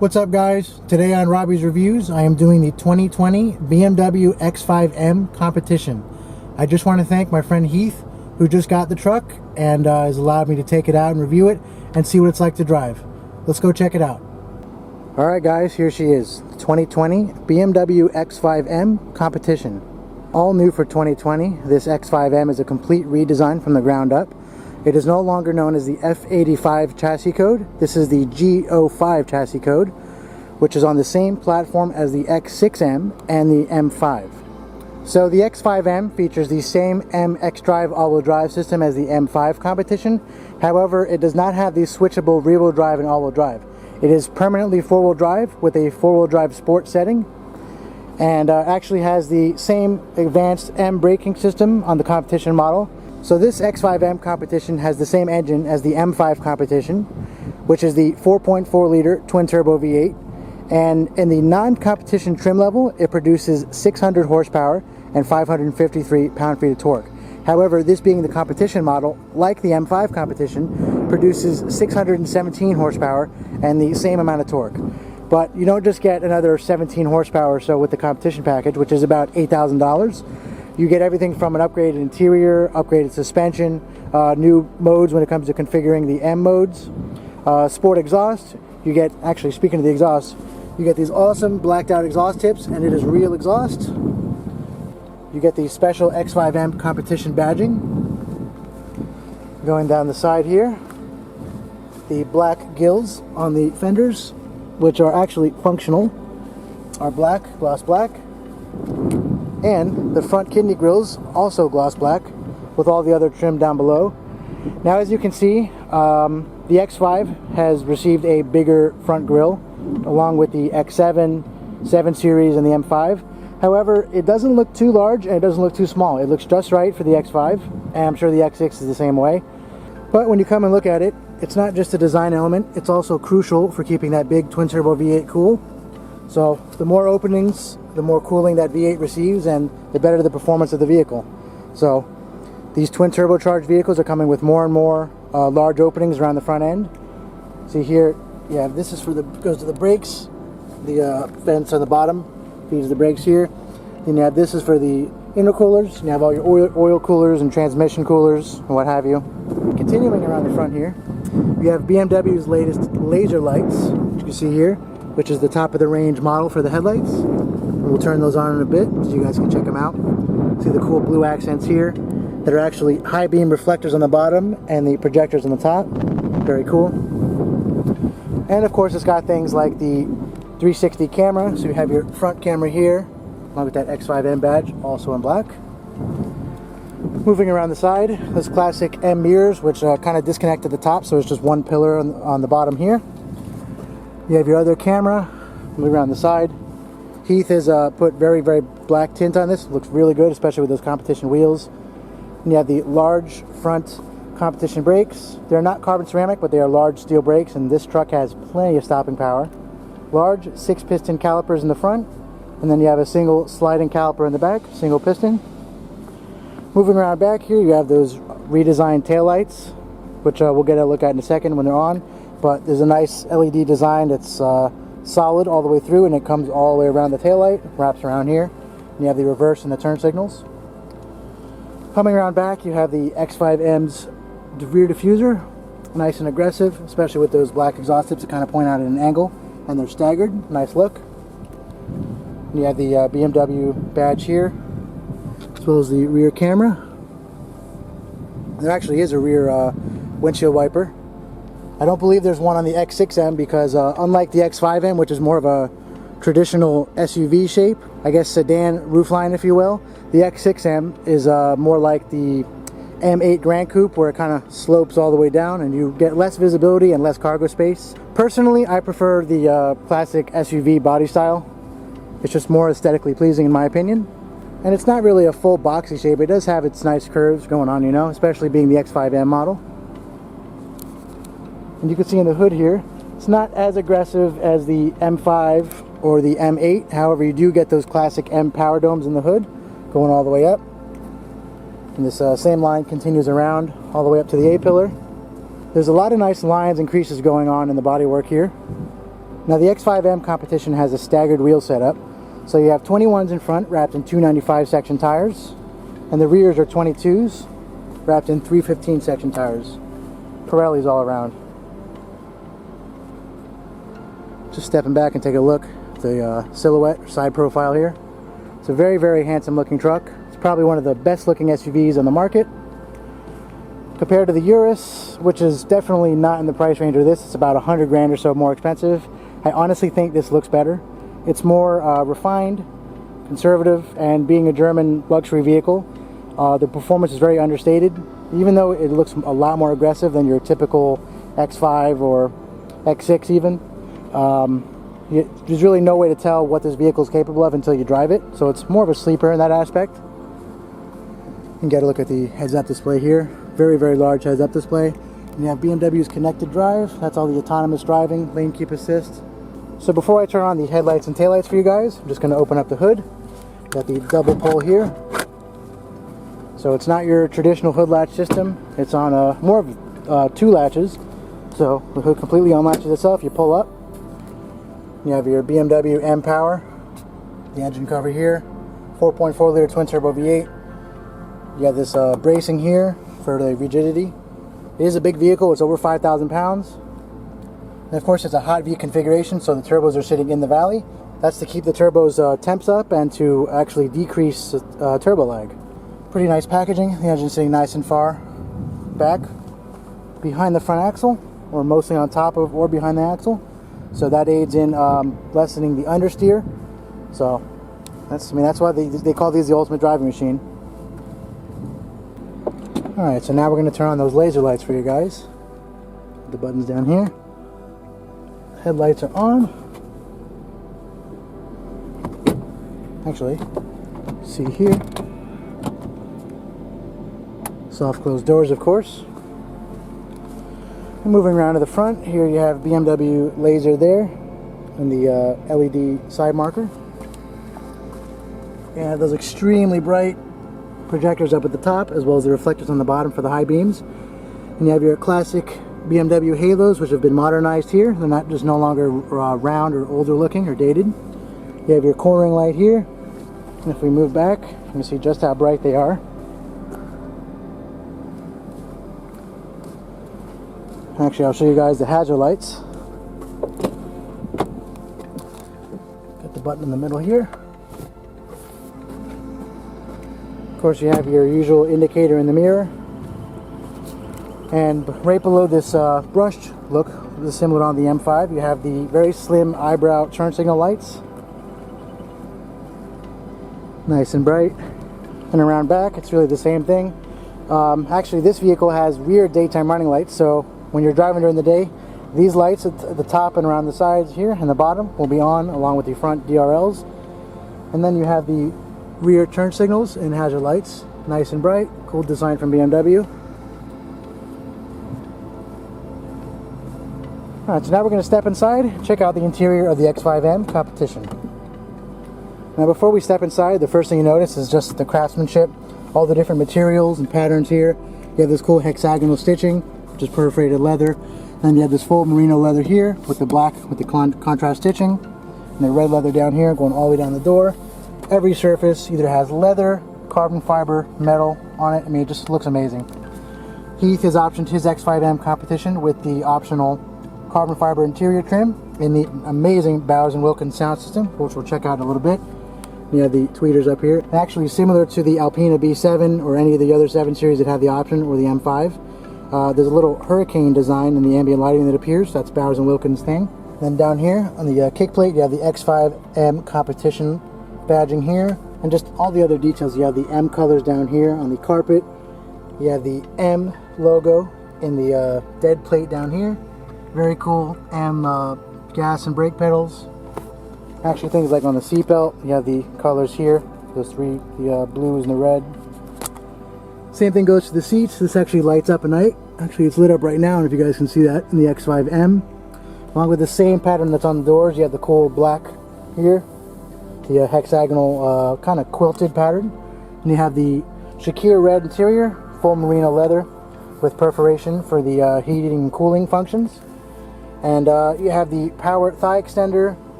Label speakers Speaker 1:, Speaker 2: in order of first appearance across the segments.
Speaker 1: What's up, guys? Today on Robbie's Reviews, I am doing the 2020 BMW X5 M Competition. I just want to thank my friend Heath, who just got the truck and has allowed me to take it out and review it and see what it's like to drive. Let's go check it out. Alright guys, here she is, the 2020 BMW X5 M Competition. All new for 2020, this X5 M is a complete redesign from the ground up. It is no longer known as the F85 chassis code. This is the G05 chassis code, which is on the same platform as the X6M and the M5. So the X5M features the same M xDrive all-wheel drive system as the M5 competition. However, it does not have the switchable rear-wheel drive and all-wheel drive. It is permanently four-wheel drive with a four-wheel drive sport setting, and actually has the same advanced M braking system on the competition model. So this X5M competition has the same engine as the M5 competition, which is the 4.4 liter twin turbo V8, and in the non-competition trim level it produces 600 horsepower and 553 pound-feet of torque. However, this being the competition model, like the M5 competition, produces 617 horsepower and the same amount of torque. But you don't just get another 17 horsepower or so with the competition package, which is about $8,000. You get everything from an upgraded interior, upgraded suspension, new modes when it comes to configuring the M modes, sport exhaust. You get, actually speaking of the exhaust, you get these awesome blacked out exhaust tips, and it is real exhaust. You get the special X5M competition badging. Going down the side here, the black gills on the fenders, which are actually functional, are black, gloss black. And the front kidney grills, also gloss black, with all the other trim down below. Now, as you can see, the X5 has received a bigger front grille, along with the X7, 7 Series, and the M5. However, it doesn't look too large and it doesn't look too small. It looks just right for the X5, and I'm sure the X6 is the same way. But when you come and look at it, it's not just a design element, it's also crucial for keeping that big twin turbo V8 cool. So the more openings, the more cooling that V8 receives, and the better the performance of the vehicle. So these twin turbocharged vehicles are coming with more and more large openings around the front end. See here, yeah, this is for the, goes to the brakes. The vents on the bottom feeds the brakes here. Then you have, this is for the intercoolers. You have all your oil coolers and transmission coolers and what have you. Continuing around the front here, you have BMW's latest laser lights, which you can see here, which is the top of the range model for the headlights. We'll turn those on in a bit so you guys can check them out. See the cool blue accents here that are actually high beam reflectors on the bottom and the projectors on the top. Very cool. And of course, it's got things like the 360 camera, so you have your front camera here along with that X5M badge, also in black. Moving around the side, those classic M mirrors, which kind of disconnect at the top, so it's just one pillar on the bottom here. You have your other camera. Move around the side. Heath has put very, very black tint on this. It looks really good, especially with those competition wheels. And you have the large front competition brakes. They're not carbon ceramic, but they are large steel brakes, and this truck has plenty of stopping power. Large 6-piston calipers in the front, and then you have a single sliding caliper in the back, single piston. Moving around back here, you have those redesigned taillights, which we'll get a look at in a second when they're on. But there's a nice LED design that's solid all the way through, and it comes all the way around the taillight, wraps around here, and you have the reverse and the turn signals. Coming around back, you have the X5M's rear diffuser, nice and aggressive, especially with those black exhaust tips that kind of point out at an angle, and they're staggered, nice look. And you have the BMW badge here, as well as the rear camera. There actually is a rear windshield wiper. I don't believe there's one on the X6M because unlike the X5M, which is more of a traditional SUV shape, I guess sedan roofline if you will, the X6M is more like the M8 Grand Coupe, where it kind of slopes all the way down and you get less visibility and less cargo space. Personally, I prefer the classic SUV body style. It's just more aesthetically pleasing in my opinion. And it's not really a full boxy shape. It does have its nice curves going on, you know, especially being the X5M model. And you can see in the hood here, it's not as aggressive as the M5 or the M8. However, you do get those classic M power domes in the hood going all the way up. And this same line continues around all the way up to the A-pillar. There's a lot of nice lines and creases going on in the bodywork here. Now the X5 M Competition has a staggered wheel setup. So you have 21s in front wrapped in 295 section tires, and the rears are 22s wrapped in 315 section tires. Pirellis all around. Just stepping back and take a look at the silhouette side profile here. It's a very, very handsome looking truck. It's probably one of the best looking SUVs on the market. Compared to the Urus, which is definitely not in the price range of this, it's about 100 grand or so more expensive. I honestly think this looks better. It's more refined, conservative, and being a German luxury vehicle, the performance is very understated. Even though it looks a lot more aggressive than your typical X5 or X6 even, there's really no way to tell what this vehicle is capable of until you drive it. So it's more of a sleeper in that aspect. You can get a look at the heads-up display here. Very, very large heads-up display. And you have BMW's connected drive. That's all the autonomous driving, lane keep assist. So before I turn on the headlights and taillights for you guys, I'm just going to open up the hood. Got the double pull here. So it's not your traditional hood latch system. It's on more of two latches. So the hood completely unlatches itself. You pull up. You have your BMW M Power. The engine cover here. 4.4 liter twin turbo V8. You have this bracing here for the rigidity. It is a big vehicle. It's over 5,000 pounds. And of course it's a hot V configuration, so the turbos are sitting in the valley. That's to keep the turbos temps up and to actually decrease turbo lag. Pretty nice packaging. The engine's sitting nice and far back behind the front axle, or mostly on top of or behind the axle. So that aids in lessening the understeer. So that's why they call these the ultimate driving machine. Alright, so now we're going to turn on those laser lights for you guys. The buttons down here. Headlights are on. Actually, see here. Soft closed doors, of course. And moving around to the front, here you have BMW laser there and the LED side marker. And those extremely bright projectors up at the top, as well as the reflectors on the bottom for the high beams. And you have your classic BMW halos, which have been modernized here. They're not just no longer round or older looking or dated. You have your cornering light here. And if we move back, you can see just how bright they are. Actually, I'll show you guys the hazard lights. Got the button in the middle here. Of course, you have your usual indicator in the mirror. And right below this brushed look, this is similar on the M5, you have the very slim eyebrow turn signal lights. Nice and bright. And around back, it's really the same thing. Actually, this vehicle has rear daytime running lights, so when you're driving during the day, these lights at the top and around the sides here and the bottom will be on, along with the front DRLs. And then you have the rear turn signals and hazard lights. Nice and bright. Cool design from BMW. Alright, so now we're going to step inside and check out the interior of the X5 M Competition. Now before we step inside, the first thing you notice is just the craftsmanship, all the different materials and patterns here. You have this cool hexagonal stitching, which is perforated leather. Then you have this full merino leather here with the black, with the contrast stitching. And the red leather down here going all the way down the door. Every surface either has leather, carbon fiber, metal on it. I mean, it just looks amazing. Heath has optioned his X5 M Competition with the optional carbon fiber interior trim in the amazing Bowers & Wilkins sound system, which we'll check out in a little bit. You have the tweeters up here. Actually similar to the Alpina B7 or any of the other 7 series that have the option, or the M5. There's a little hurricane design in the ambient lighting that appears. That's Bowers & Wilkins thing. Then down here on the kick plate, you have the X5 M Competition badging here, and just all the other details. You have the M colors down here on the carpet. You have the M logo in the dead plate down here. Very cool M gas and brake pedals. Actually, things like on the seatbelt, you have the colors here, those three, the blues and the red. Same thing goes to the seats. This actually lights up at night. Actually, it's lit up right now, and if you guys can see that in the X5 M. Along with the same pattern that's on the doors, you have the cool black here, the hexagonal kind of quilted pattern. And you have the Shakir red interior, full merino leather with perforation for the heating and cooling functions. And you have the power thigh extender.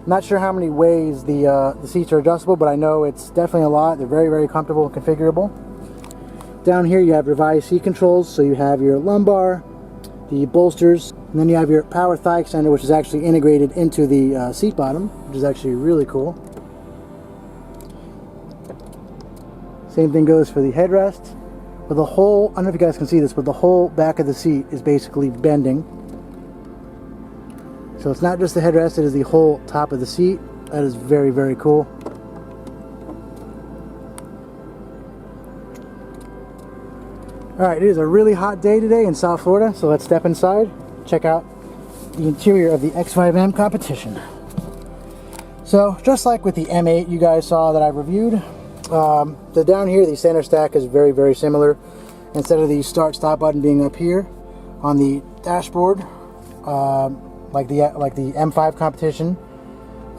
Speaker 1: Not sure how many ways the seats are adjustable, but I know it's definitely a lot. They're very, very comfortable and configurable. Down here you have revised seat controls, so you have your lumbar, the bolsters, and then you have your power thigh extender, which is actually integrated into the seat bottom, which is actually really cool. Same thing goes for the headrest. But the whole, I don't know if you guys can see this, but the whole back of the seat is basically bending. So it's not just the headrest, it is the whole top of the seat. That is very, very cool. Alright, it is a really hot day today in South Florida, so let's step inside, check out the interior of the X5 M Competition. So, just like with the M8 you guys saw that I reviewed, the down here, the center stack is very, very similar. Instead of the start-stop button being up here on the dashboard, like the M5 Competition,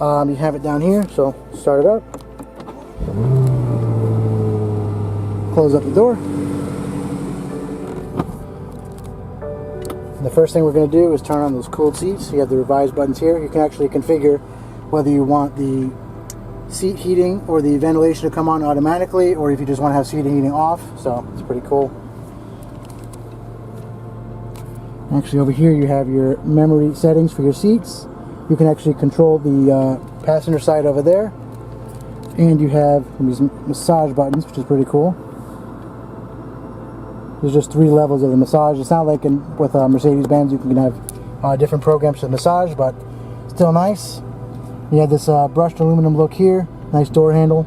Speaker 1: you have it down here. So start it up, close up the door. And the first thing we're going to do is turn on those cooled seats. You have the revised buttons here. You can actually configure whether you want the seat heating or the ventilation to come on automatically, or if you just want to have seat heating off. So it's pretty cool. Actually, over here you have your memory settings for your seats. You can actually control the passenger side over there, and you have these massage buttons, which is pretty cool. There's just 3 levels of the massage. It's not like with Mercedes-Benz you can have different programs to massage, but still nice. You have this brushed aluminum look here, nice door handle.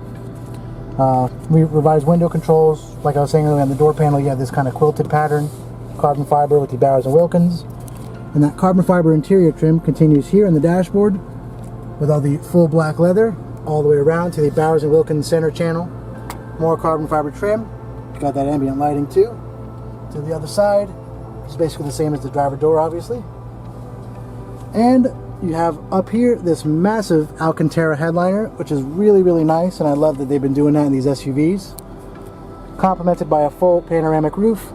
Speaker 1: Revised window controls. Like I was saying earlier, on the door panel you have this kind of quilted pattern, carbon fiber with the Bowers & Wilkins. And that carbon fiber interior trim continues here in the dashboard with all the full black leather all the way around to the Bowers & Wilkins center channel. More carbon fiber trim. Got that ambient lighting too. To the other side, it's basically the same as the driver door, obviously. And you have up here this massive Alcantara headliner, which is really, really nice, and I love that they've been doing that in these SUVs. Complemented by a full panoramic roof,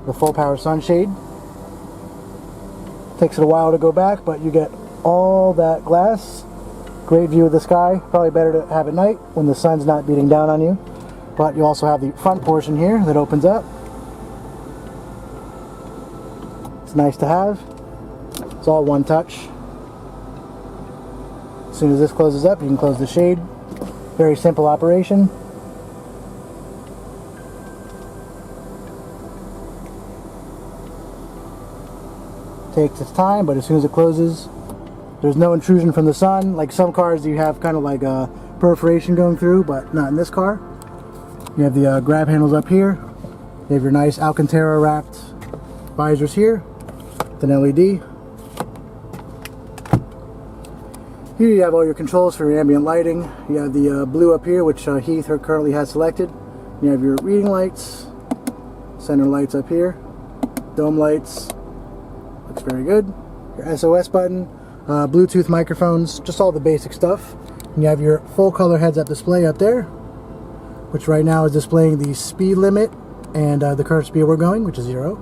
Speaker 1: the full power sunshade. Takes it a while to go back, but you get all that glass. Great view of the sky. Probably better to have at night when the sun's not beating down on you. But you also have the front portion here that opens up. It's nice to have. It's all one touch. As soon as this closes up, you can close the shade. Very simple operation. Takes its time, but as soon as it closes, there's no intrusion from the sun. Like some cars, you have kind of like a perforation going through, but not in this car. You have the grab handles up here. You have your nice Alcantara wrapped visors here with an LED. Here you have all your controls for your ambient lighting. You have the blue up here, which Heath currently has selected. You have your reading lights, center lights up here, dome lights. Looks very good. Your SOS button, Bluetooth microphones, just all the basic stuff. And you have your full color heads-up display up there, which right now is displaying the speed limit and the current speed we're going, which is 0.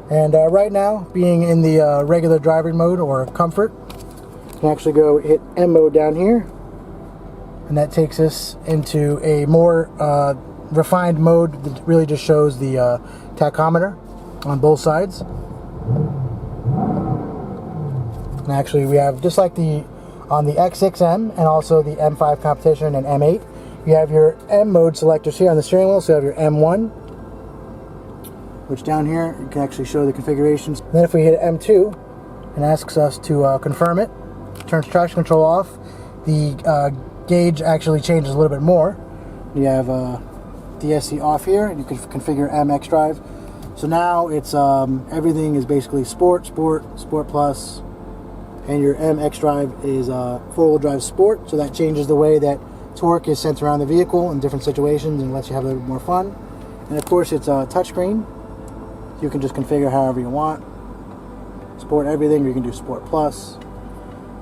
Speaker 1: And right now, being in the regular driving mode or comfort, you can actually go hit M mode down here, and that takes us into a more refined mode that really just shows the tachometer on both sides. And actually we have, just like on the X6M and also the M5 Competition and M8, you have your M mode selectors here on the steering wheel. So you have your M1, which down here you can actually show the configurations. And then if we hit M2 and asks us to confirm it, turns traction control off, the gauge actually changes a little bit more. You have DSC off here, and you can configure MX drive. So now it's everything is basically Sport, Sport Plus, and your MX drive is four-wheel drive Sport. So that changes the way that torque is sent around the vehicle in different situations and lets you have a little bit more fun. And of course it's a touchscreen. You can just configure however you want. Sport everything, or you can do Sport Plus.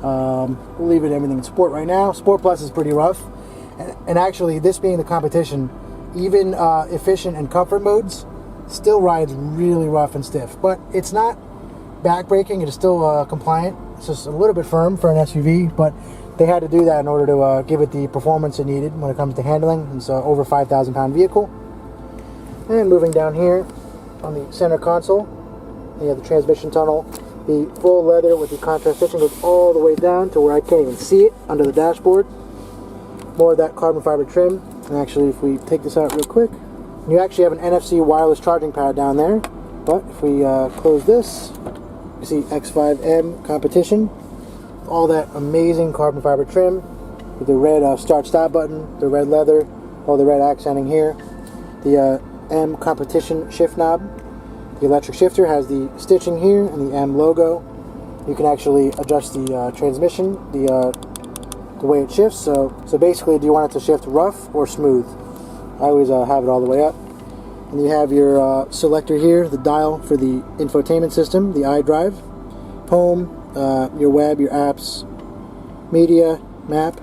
Speaker 1: We'll leave it everything in Sport right now. Sport Plus is pretty rough. And actually, this being the competition, even efficient and comfort modes still rides really rough and stiff. But it's not back braking. It is still compliant. It's just a little bit firm for an SUV, but they had to do that in order to give it the performance it needed when it comes to handling. It's over 5,000 pound vehicle. And moving down here on the center console, you have the transmission tunnel. The full leather with the contrast stitching goes all the way down to where I can't even see it under the dashboard. More of that carbon fiber trim. And actually, if we take this out real quick, you actually have an NFC wireless charging pad down there. But if we close this, you see X5 M Competition. All that amazing carbon fiber trim with the red start-stop button, the red leather, all the red accenting here. The M Competition shift knob. The electric shifter has the stitching here and the M logo. You can actually adjust the transmission, the way it shifts. So basically, do you want it to shift rough or smooth? I always have it all the way up. And you have your selector here, the dial for the infotainment system, the iDrive, home, your web, your apps, media, map,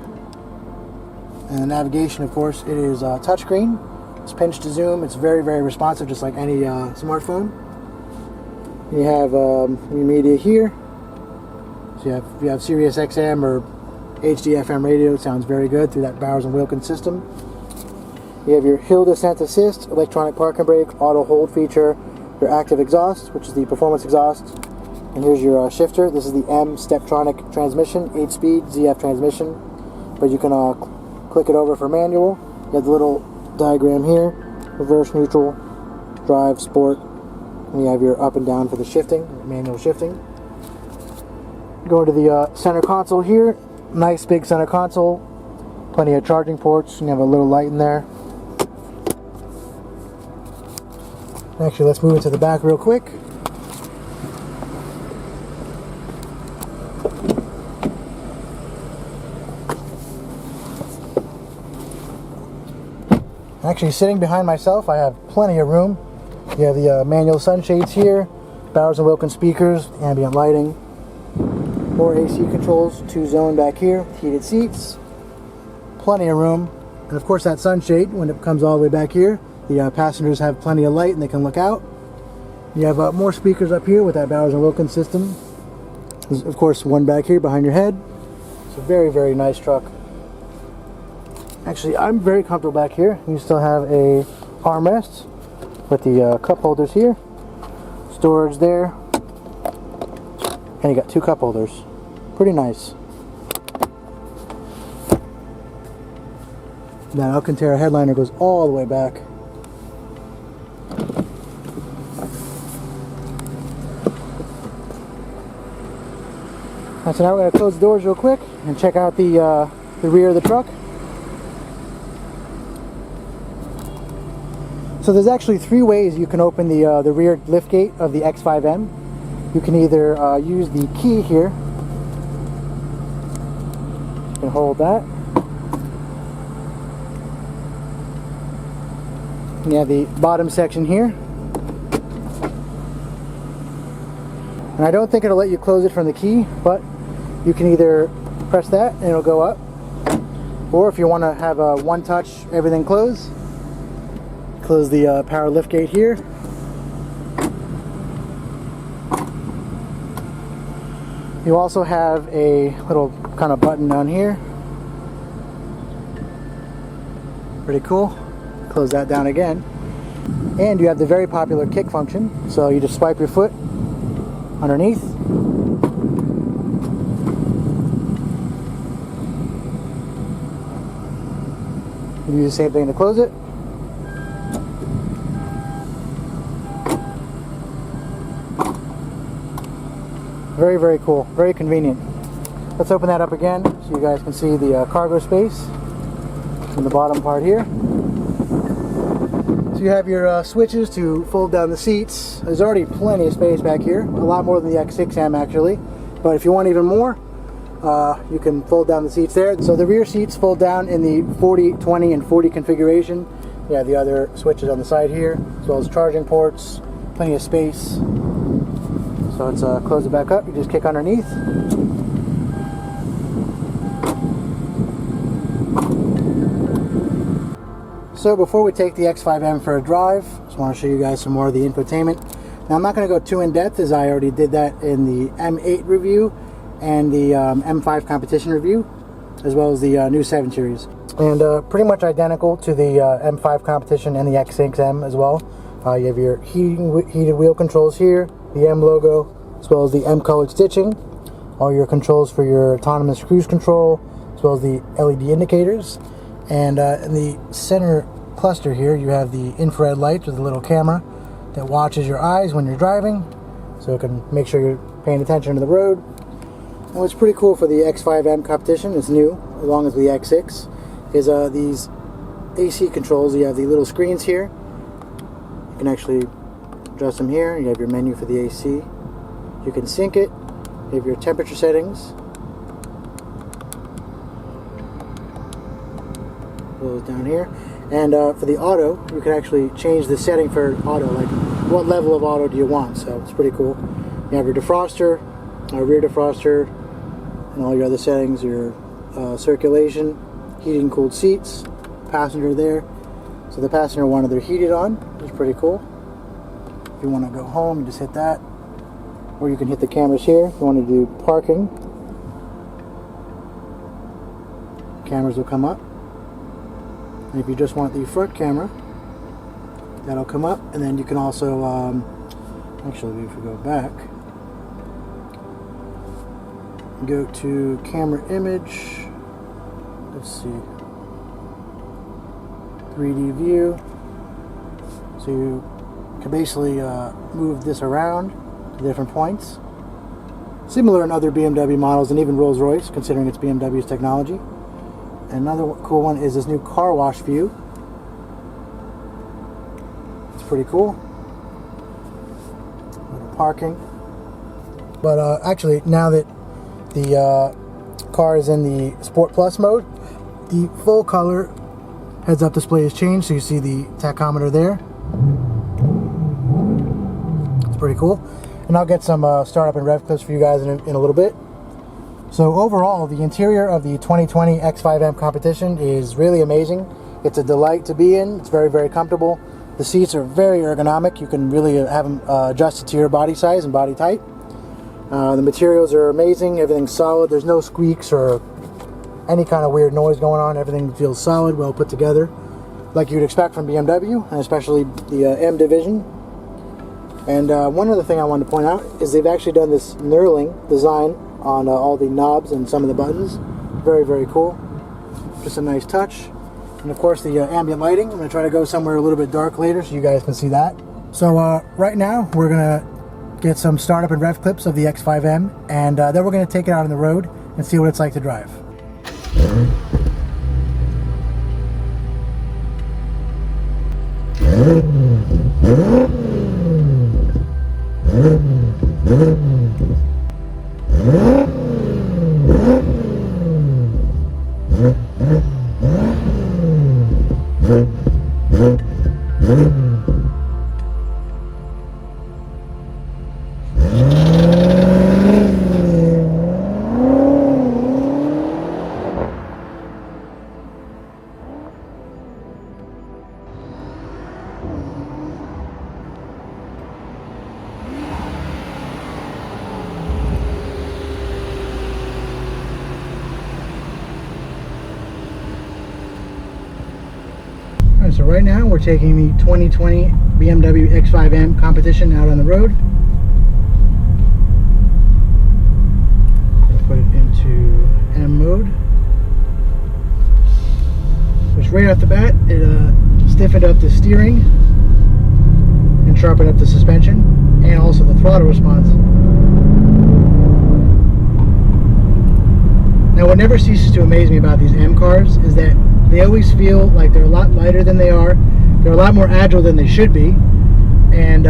Speaker 1: and navigation. Of course, it is touchscreen. It's pinch to zoom. It's very, very responsive, just like any smartphone. You have your media here. So you have Sirius XM or HD FM radio. It sounds very good through that Bowers & Wilkins system. You have your hill descent assist, electronic parking brake, auto hold feature, your active exhaust, which is the performance exhaust. And here's your shifter. This is the M Steptronic transmission, 8-speed ZF transmission. But you can click it over for manual. You have the little diagram here, reverse, neutral, drive, sport. And you have your up and down for the shifting, manual shifting. Go to the center console here. Nice big center console. Plenty of charging ports. And you have a little light in there. Actually, let's move into the back real quick. Actually, sitting behind myself, I have plenty of room. You have the manual sunshades here, Bowers & Wilkins speakers, ambient lighting, more AC controls, 2-zone back here, heated seats, plenty of room, and of course that sunshade, when it comes all the way back here, the passengers have plenty of light and they can look out. You have more speakers up here with that Bowers & Wilkins system. There's, of course, one back here behind your head. It's a very, very nice truck. Actually, I'm very comfortable back here. You still have a armrest with the cup holders here, storage there, and you got 2 cup holders. Pretty nice. That Alcantara headliner goes all the way back. Right, so now we're going to close the doors real quick and check out the rear of the truck. So there's actually 3 ways you can open the rear liftgate of the X5M. You can either use the key here. You can hold that. And you have the bottom section here. And I don't think it'll let you close it from the key, but you can either press that and it'll go up. Or if you want to have a one-touch everything close, close the power liftgate here. You also have a little kind of button down here. Pretty cool. Close that down again. And you have the very popular kick function. So you just swipe your foot underneath. You do the same thing to close it. Very, very cool. Very convenient. Let's open that up again so you guys can see the cargo space in the bottom part here. So you have your switches to fold down the seats. There's already plenty of space back here. A lot more than the X6M actually. But if you want even more, you can fold down the seats there. So the rear seats fold down in the 40, 20, and 40 configuration. You have the other switches on the side here, as well as charging ports, plenty of space. So let's close it back up. You just kick underneath. So before we take the X5M for a drive, just want to show you guys some more of the infotainment. Now I'm not going to go too in depth, as I already did that in the M8 review and the M5 Competition review, as well as the new 7 Series. And pretty much identical to the M5 Competition and the X6 M as well. You have your heated wheel controls here, the M logo, as well as the M colored stitching. All your controls for your autonomous cruise control, as well as the LED indicators. And in the center cluster here, you have the infrared light with a little camera that watches your eyes when you're driving, so it can make sure you're paying attention to the road. And what's pretty cool for the X5 M Competition, it's new, along with the X6, is these AC controls. You have the little screens here. You can actually adjust them here. You have your menu for the AC. You can sync it. You have your temperature settings. Those down here. And for the auto, you can actually change the setting for auto, like what level of auto do you want. So it's pretty cool. You have your defroster, rear defroster, and all your other settings, your circulation, heated and cooled seats, passenger there. So the passenger one they're heated on, which is pretty cool. If you want to go home, you just hit that. Or you can hit the cameras here. If you want to do parking, cameras will come up. And if you just want the front camera, that'll come up. And then you can also, actually if we go back, go to camera image, let's see, 3D view. So you can basically move this around to different points. Similar in other BMW models and even Rolls-Royce, considering it's BMW's technology. Another cool one is this new car wash view. It's pretty cool. Little parking. But actually, now that the car is in the Sport Plus mode, the full color heads-up display has changed, so you see the tachometer there. It's pretty cool. And I'll get some startup and rev clips for you guys in a little bit. So overall, the interior of the 2020 X5 M Competition is really amazing. It's a delight to be in. It's very, very comfortable. The seats are very ergonomic. You can really have them adjusted to your body size and body type. The materials are amazing. Everything's solid. There's no squeaks or any kind of weird noise going on. Everything feels solid, well put together, like you'd expect from BMW, and especially the M division. And one other thing I wanted to point out is they've actually done this knurling design on all the knobs and some of the buttons. Very, very cool. Just a nice touch. And of course the ambient lighting. I'm going to try to go somewhere a little bit dark later so you guys can see that. So right now we're going to get some startup and rev clips of the X5M, and then we're going to take it out on the road and see what it's like to drive. So right now we're taking the 2020 BMW X5 M Competition out on the road. Put it into M mode, which right off the bat it stiffened up the steering and sharpened up the suspension and also the throttle response. Now what never ceases to amaze me about these M cars is that they always feel like they're a lot lighter than they are. They're a lot more agile than they should be. And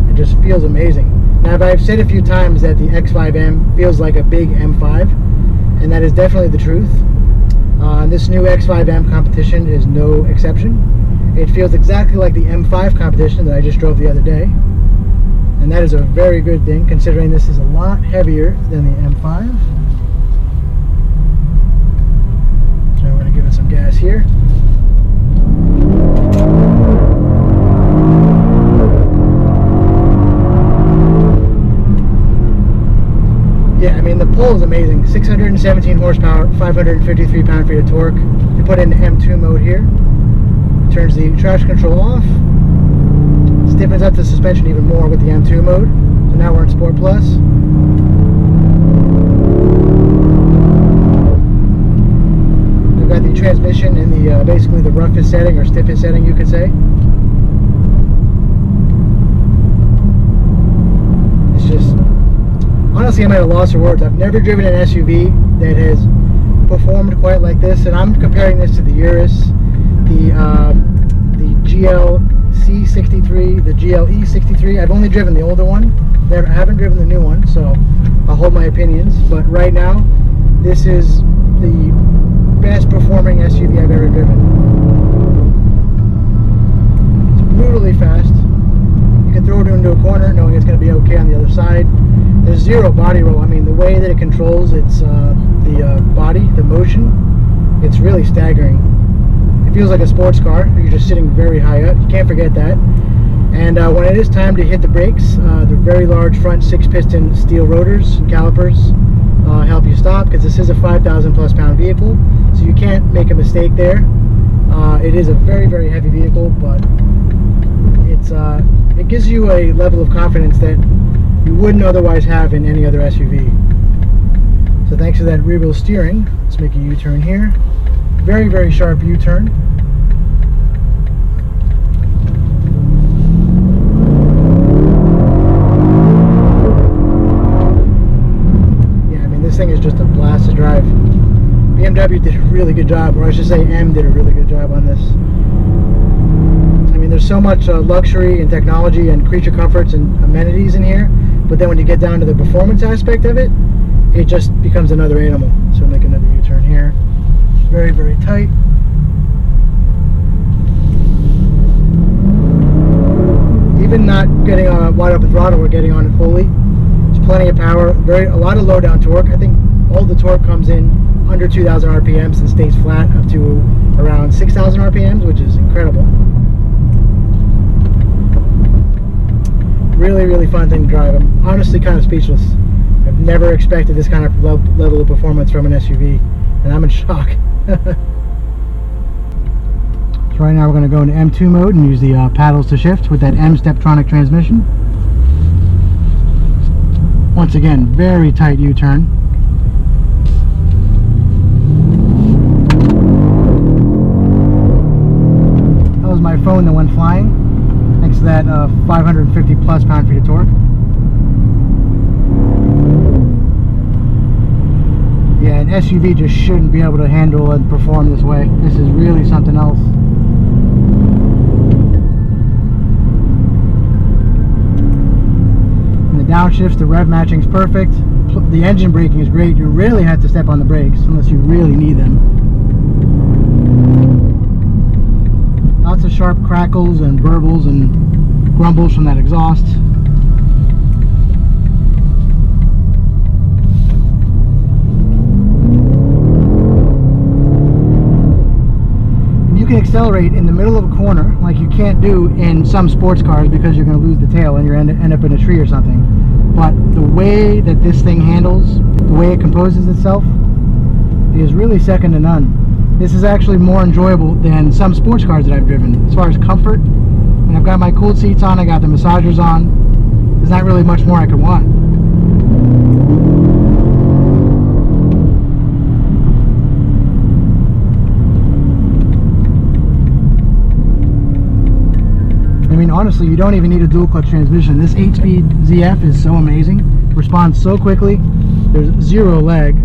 Speaker 1: it just feels amazing. Now I've said a few times that the X5M feels like a big M5, and that is definitely the truth. This new X5M Competition is no exception. It feels exactly like the M5 Competition that I just drove the other day. And that is a very good thing, considering this is a lot heavier than the M5. Give it some gas here. the pull is amazing. 617 horsepower, 553 pound-feet of torque. You put in M2 mode here. Turns the traction control off. Stiffens up the suspension even more with the M2 mode. So now we're in Sport Plus. We've got the transmission in the basically the roughest setting, or stiffest setting, you could say. It's just, honestly, I'm at a loss for words. I've never driven an SUV that has performed quite like this, and I'm comparing this to the Urus, the GLC63, the GLE63. I've only driven the older one. I haven't driven the new one, so I'll hold my opinions. But right now, this is the best performing SUV I've ever driven. It's brutally fast. You can throw it into a corner knowing it's going to be okay on the other side. There's zero body roll. I mean, the way that it controls its the body, the motion, it's really staggering. It feels like a sports car. You're just sitting very high up. You can't forget that. And when it is time to hit the brakes, the very large front 6-piston steel rotors and calipers help you stop, because this is a 5,000 plus pound vehicle, so you can't make a mistake there. It is a very, very heavy vehicle, but it gives you a level of confidence that you wouldn't otherwise have in any other SUV. So thanks to that rear wheel steering, let's make a U-turn here. Very, very sharp U-turn. Yeah, I mean, this thing is just a blast to drive. BMW did a really good job, or I should say M did a really good job on this. I mean, there's so much luxury and technology and creature comforts and amenities in here, but then when you get down to the performance aspect of it, it just becomes another animal. So we'll make another U-turn here. Very, very tight. Even not getting wide open throttle, we're getting on it fully. There's plenty of power, a lot of low down torque. I think all the torque comes in under 2,000 RPMs and stays flat up to around 6,000 RPMs, which is incredible. Really, really fun thing to drive. I'm honestly kind of speechless. I've never expected this kind of level of performance from an SUV, and I'm in shock. So right now we're going to go into M2 mode and use the paddles to shift with that M Steptronic transmission. Once again, very tight U-turn. That was my phone that went flying, thanks to that 550 plus pound-feet of torque. Yeah, an SUV just shouldn't be able to handle and perform this way. This is really something else. And the downshifts, the rev matching is perfect. The engine braking is great. You rarely have to step on the brakes unless you really need them. Lots of sharp crackles and burbles and grumbles from that exhaust. You can accelerate in the middle of a corner like you can't do in some sports cars, because you're going to lose the tail and you're end up in a tree or something. But the way that this thing handles, the way it composes itself, is really second to none. This is actually more enjoyable than some sports cars that I've driven as far as comfort. And I've got my cooled seats on, I got the massagers on. There's not really much more I could want. I mean, honestly, you don't even need a dual clutch transmission. This 8-speed ZF is so amazing. Responds so quickly. There's zero lag.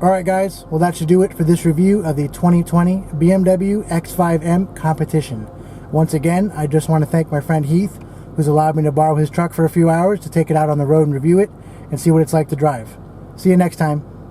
Speaker 1: Alright guys, well that should do it for this review of the 2020 BMW X5 M Competition. Once again, I just want to thank my friend Heath, who's allowed me to borrow his truck for a few hours to take it out on the road and review it and see what it's like to drive. See you next time.